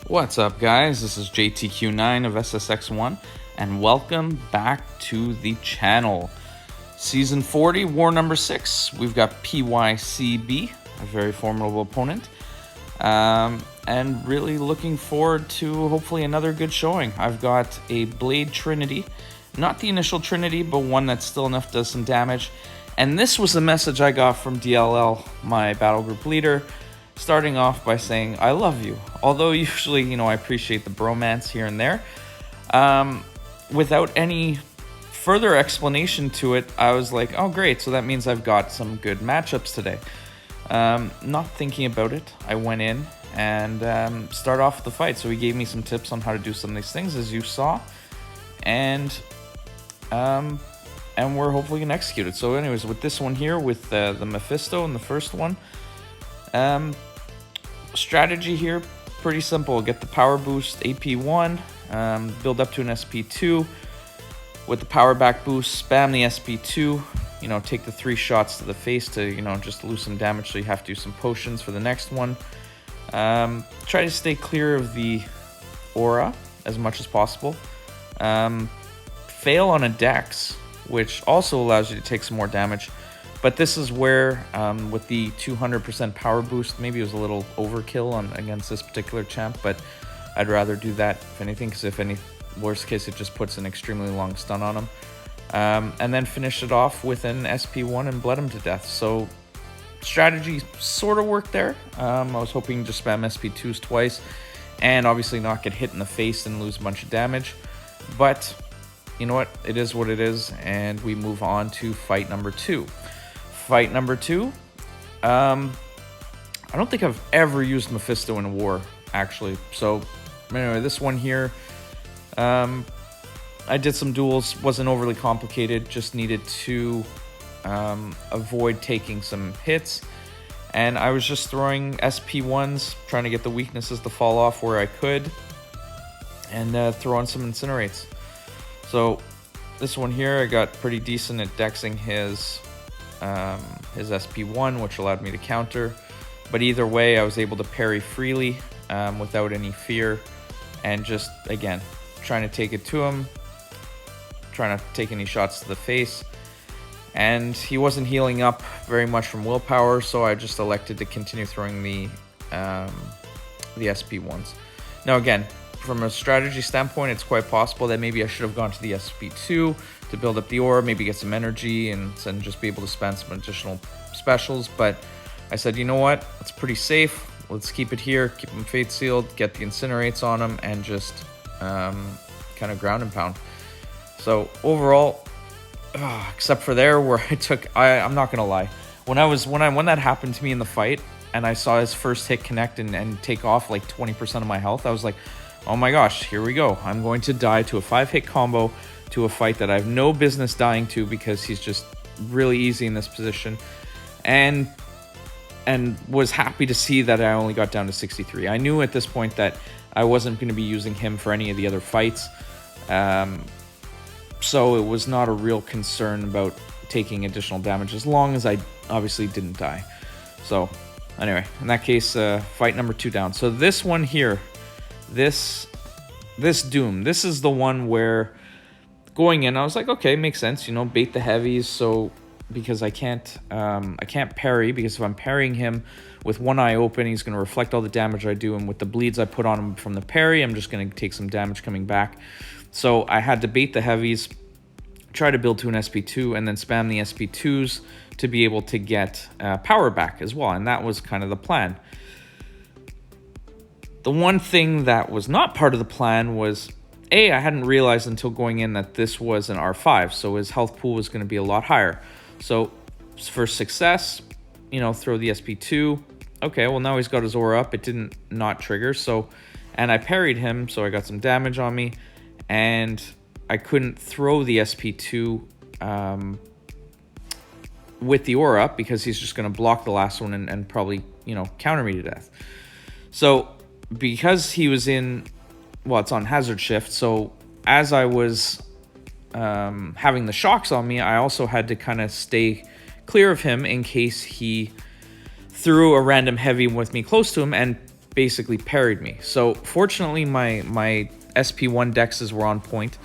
What's up, guys? This is JTQ9 of SSX-1, and welcome back to the channel. Season 40, War number 6. We've got Pycb, a very formidable opponent, and really looking forward to hopefully another good showing. I've got a Blade Trinity, not the initial Trinity, but one that still enough does some damage. And this was the message I got from DLL, my battle group leader, starting off by saying, I love you. Although usually, I appreciate the bromance here and there. Without any further explanation to it, I was like, oh great, so that means I've got some good matchups today. Not thinking about it, I went in and start off the fight. So he gave me some tips on how to do some of these things, as you saw. And we're hopefully going to execute it. So anyways, with this one here, with the Mephisto in the first one, strategy here, pretty simple. Get the power boost AP1, build up to an SP2. With the power back boost, spam the SP2, take the 3 shots to the face to, just lose some damage, so you have to do some potions for the next one. Try to stay clear of the aura as much as possible. Fail on a dex, which also allows you to take some more damage. But this is where, with the 200% power boost, maybe it was a little overkill against this particular champ, but I'd rather do that, if anything, because if any worst case, it just puts an extremely long stun on him. And then finish it off with an SP1 and bled him to death. So strategy sort of worked there. I was hoping to spam SP2s twice and obviously not get hit in the face and lose a bunch of damage. But you know what? It is what it is, and we move on to fight number 2. Fight number 2, I don't think I've ever used Mephisto in a war, actually. So anyway, this one here, I did some duels, wasn't overly complicated, just needed to avoid taking some hits. And I was just throwing SP1s, trying to get the weaknesses to fall off where I could, and throw on some incinerates. So this one here, I got pretty decent at dexing his SP1, which allowed me to counter. But either way, I was able to parry freely without any fear, and just, again, trying to take it to him, trying not to take any shots to the face. And he wasn't healing up very much from willpower, so I just elected to continue throwing the SP1s. Now again, from a strategy standpoint, it's quite possible that maybe I should have gone to the SP2 to build up the aura, maybe get some energy, and then just be able to spend some additional specials. But I said, you know what? It's pretty safe. Let's keep it here, keep him fate sealed, get the incinerates on him, and just kind of ground and pound. So overall, except for there where I'm not gonna lie, when that happened to me in the fight and I saw his first hit connect and take off like 20% of my health, I was like, oh my gosh, here we go. I'm going to die to a 5-hit combo to a fight that I have no business dying to, because he's just really easy in this position. And was happy to see that I only got down to 63. I knew at this point that I wasn't going to be using him for any of the other fights. So it was not a real concern about taking additional damage, as long as I obviously didn't die. So anyway, in that case, fight number 2 down. So this one here, this Doom, this is the one where going in, I was like, okay, makes sense, bait the heavies. So because I can't parry, because if I'm parrying him with one eye open, he's going to reflect all the damage I do, and with the bleeds I put on him from the parry, I'm just going to take some damage coming back. So I had to bait the heavies, try to build to an SP2, and then spam the SP2s to be able to get power back as well, and that was kind of the plan. The one thing that was not part of the plan was, I hadn't realized until going in that this was an R5, so his health pool was going to be a lot higher. So for success, throw the SP2. Okay, well now he's got his aura up. It didn't not trigger, and I parried him, so I got some damage on me, and I couldn't throw the SP2 with the aura up, because he's just going to block the last one and probably, counter me to death. So because he was in, well, it's on hazard shift, so as I was having the shocks on me, I also had to kind of stay clear of him in case he threw a random heavy with me close to him, and basically parried me. So fortunately, my SP1 dexes were on point.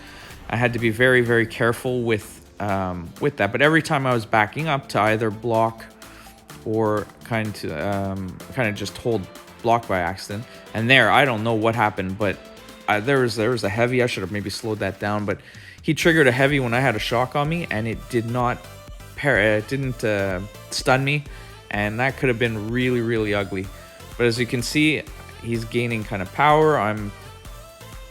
I had to be very, very careful with that. But every time I was backing up to either block or kind of just hold block by accident, and there, I don't know what happened, but there was a heavy. I should have maybe slowed that down, but he triggered a heavy when I had a shock on me, and it did not it didn't stun me, and that could have been really, really ugly. But as you can see, he's gaining kind of power. I'm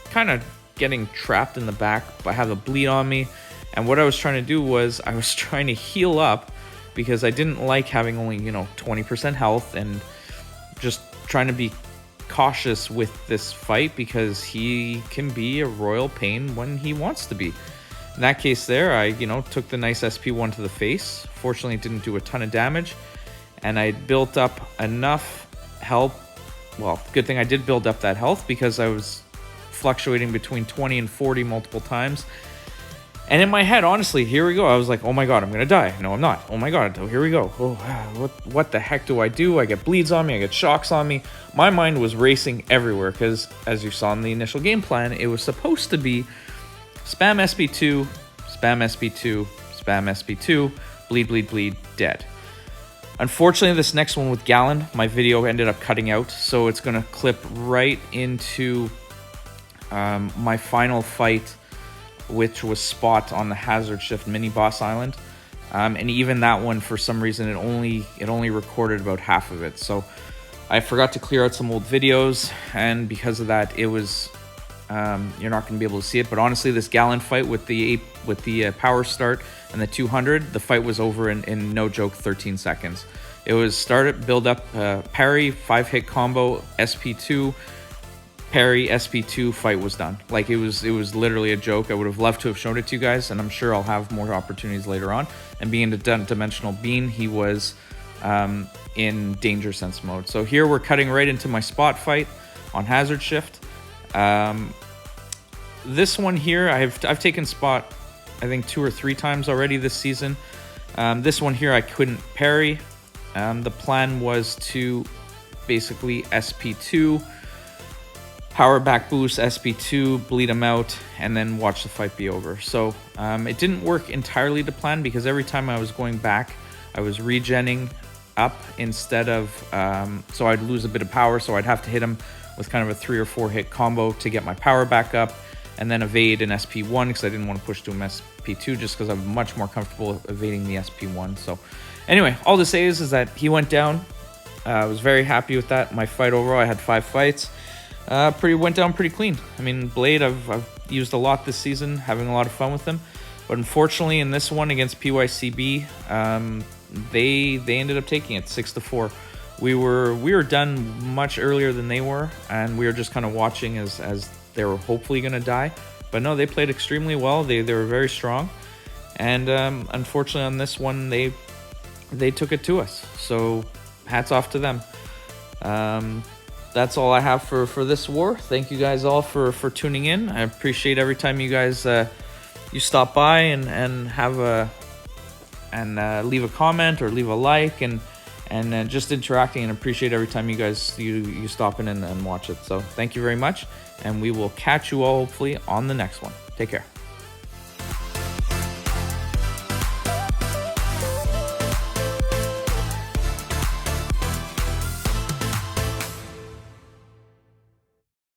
kind of getting trapped in the back. I have a bleed on me, and what I was trying to do was I was trying to heal up because I didn't like having only 20% health, and just trying to be cautious with this fight because he can be a royal pain when he wants to be. In that case there, I took the nice SP1 to the face. Fortunately, it didn't do a ton of damage, and I built up enough health. Well, good thing I did build up that health because I was fluctuating between 20 and 40 multiple times. And in my head, honestly, here we go. I was like, oh my god, I'm gonna die. No, I'm not. Oh my god, here we go. Oh, what the heck do? I get bleeds on me, I get shocks on me. My mind was racing everywhere because, as you saw in the initial game plan, it was supposed to be spam SP2, spam SP2, spam SP2, bleed, bleed, bleed, dead. Unfortunately, this next one with Gallon, my video ended up cutting out, so it's gonna clip right into my final fight, which was Spot on the Hazard Shift mini boss island, and even that one, for some reason, it only recorded about half of it. So I forgot to clear out some old videos, and because of that, it was you're not going to be able to see it. But honestly, this Gallon fight with the power start and the 200, the fight was over in no joke 13 seconds. It was started, build up, parry, 5-hit combo, SP2. Parry, SP2, fight was done. Like, it was literally a joke. I would have loved to have shown it to you guys, and I'm sure I'll have more opportunities later on. And being a dimensional bean, he was in danger sense mode. So here we're cutting right into my Spot fight on Hazard Shift. This one here, I've taken Spot, I think 2 or 3 times already this season. This one here I couldn't parry. The plan was to basically SP2, power back boost, SP2, bleed him out, and then watch the fight be over. So it didn't work entirely to plan because every time I was going back, I was regenning up instead of, so I'd lose a bit of power, so I'd have to hit him with kind of a 3 or 4 hit combo to get my power back up, and then evade an SP1 because I didn't want to push to him SP2 just because I'm much more comfortable evading the SP1. So anyway, all to say is that he went down. I was very happy with that. My fight overall, I had 5 fights. Went down pretty clean. I mean, Blade, I've used a lot this season, having a lot of fun with them. But unfortunately, in this one against Pycb, they ended up taking it 6-4. We were done much earlier than they were, and we were just kind of watching as they were hopefully going to die. But no, they played extremely well. They were very strong, and unfortunately on this one they took it to us. So hats off to them. That's all I have for this war. Thank you guys all for tuning in. I appreciate every time you guys you stop by and have leave a comment or leave a like and just interacting, and appreciate every time you guys you stop in and watch it. So thank you very much, and we will catch you all hopefully on the next one. Take care.